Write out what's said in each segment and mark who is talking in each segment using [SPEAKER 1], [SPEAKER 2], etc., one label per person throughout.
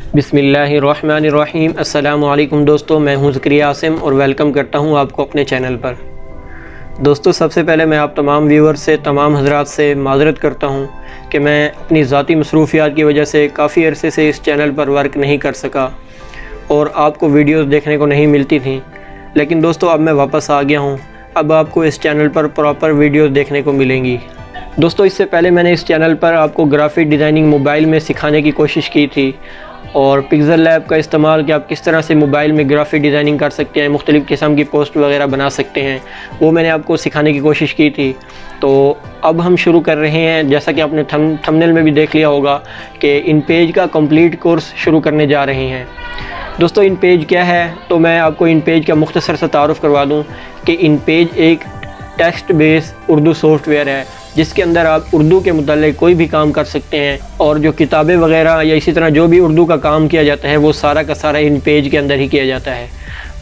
[SPEAKER 1] बिस्मिल्लाहिर्रहमानिर्रहीम। अस्सलाम वालेकुम दोस्तों, मैं हूं ज़करिया आसिम और वेलकम करता हूं आपको अपने चैनल पर। दोस्तों, सबसे पहले मैं आप तमाम व्यूअर्स से, तमाम हज़रात से माज़रत करता हूं कि मैं अपनी ज़ाती मसरूफ़ियात की वजह से काफ़ी अरसे से इस चैनल पर वर्क नहीं कर सका और आपको वीडियोस देखने को नहीं मिलती थी। लेकिन दोस्तों, अब मैं वापस आ गया हूं। अब आपको इस चैनल पर प्रॉपर वीडियोस देखने को मिलेंगी। दोस्तों, इससे पहले मैंने इस चैनल पर आपको ग्राफिक डिज़ाइनिंग मोबाइल में सिखाने की कोशिश की थी और पिक्सल लैब का इस्तेमाल कि आप किस तरह से मोबाइल में ग्राफिक डिज़ाइनिंग कर सकते हैं, मुख्तलिफ़ किस्म की पोस्ट वगैरह बना सकते हैं, वो मैंने आपको सिखाने की कोशिश की थी। तो अब हम शुरू कर रहे हैं, जैसा कि आपने थंबनेल में भी देख लिया होगा कि इन पेज का कंप्लीट कोर्स शुरू करने जा रहे हैं। दोस्तों, इन पेज क्या है, तो मैं आपको इन पेज का मुख्तसर सा तारुफ़ करवा दूँ कि इन पेज एक टेक्स्ट बेस उर्दू सॉफ्टवेयर है जिसके अंदर आप उर्दू के मुताल्लिक़ कोई भी काम कर सकते हैं और जो किताबें वगैरह या इसी तरह जो भी उर्दू का काम किया जाता है वो सारा का सारा इन पेज के अंदर ही किया जाता है।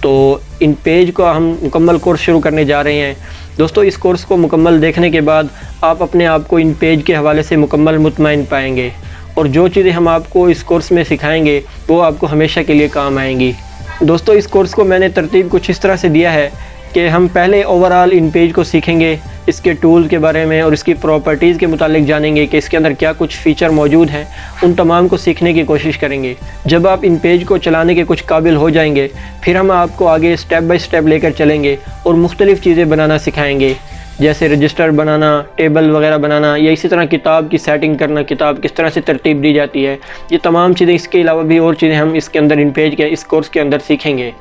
[SPEAKER 1] तो इन पेज को हम मुकम्मल कोर्स शुरू करने जा रहे हैं। दोस्तों, इस कोर्स को मुकम्मल देखने के बाद आप अपने आप को इन पेज के हवाले से मुकम्मल मुतमईन पाएंगे और जो चीज़ें हम आपको इस कोर्स में सिखाएँगे वो आपको हमेशा के लिए काम आएंगी। दोस्तों, इस कोर्स को मैंने तरतीब कुछ इस तरह से दिया है कि हम पहले ओवरऑल इन पेज को सीखेंगे, इसके टूल के बारे में और इसकी प्रॉपर्टीज़ के मुतालिक जानेंगे कि इसके अंदर क्या कुछ फ़ीचर मौजूद हैं, उन तमाम को सीखने की कोशिश करेंगे। जब आप इन पेज को चलाने के कुछ काबिल हो जाएंगे, फिर हम आपको आगे स्टेप बाय स्टेप लेकर चलेंगे और मुख्तलिफ़ चीज़ें बनाना सिखाएंगे, जैसे रजिस्टर बनाना, टेबल वगैरह बनाना या इसी तरह किताब की सेटिंग करना, किताब किस तरह से तरतीब दी जाती है, ये तमाम चीज़ें। इसके अलावा भी और चीज़ें हम इसके अंदर इन पेज के इस कोर्स के अंदर सीखेंगे।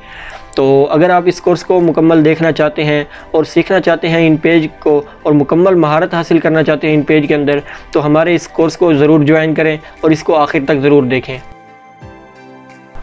[SPEAKER 1] तो अगर आप इस कोर्स को मुकम्मल देखना चाहते हैं और सीखना चाहते हैं इन पेज को और मुकम्मल महारत हासिल करना चाहते हैं इन पेज के अंदर, तो हमारे इस कोर्स को ज़रूर ज्वाइन करें और इसको आखिर तक ज़रूर देखें।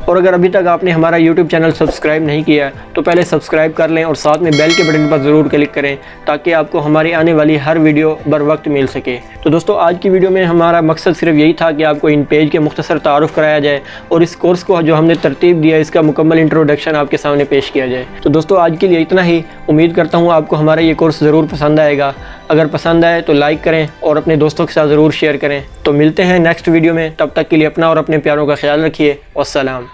[SPEAKER 1] और अगर अभी तक आपने हमारा YouTube चैनल सब्सक्राइब नहीं किया तो पहले सब्सक्राइब कर लें और साथ में बेल के बटन पर ज़रूर क्लिक करें ताकि आपको हमारी आने वाली हर वीडियो बर वक्त मिल सके। तो दोस्तों, आज की वीडियो में हमारा मकसद सिर्फ यही था कि आपको इन पेज के मुख्तसर तारुफ़ कराया जाए और इस कोर्स को जो हमने तरतीब दिया इसका मुकम्मल इंट्रोडक्शन आपके सामने पेश किया जाए। तो दोस्तों, आज के लिए इतना ही। उम्मीद करता हूँ आपको हमारा ये कोर्स ज़रूर पसंद आएगा। अगर पसंद आए तो लाइक करें और अपने दोस्तों के साथ ज़रूर शेयर करें। तो मिलते हैं नेक्स्ट वीडियो में, तब तक के लिए अपना और अपने प्यारों का ख्याल रखिए। अस्सलाम।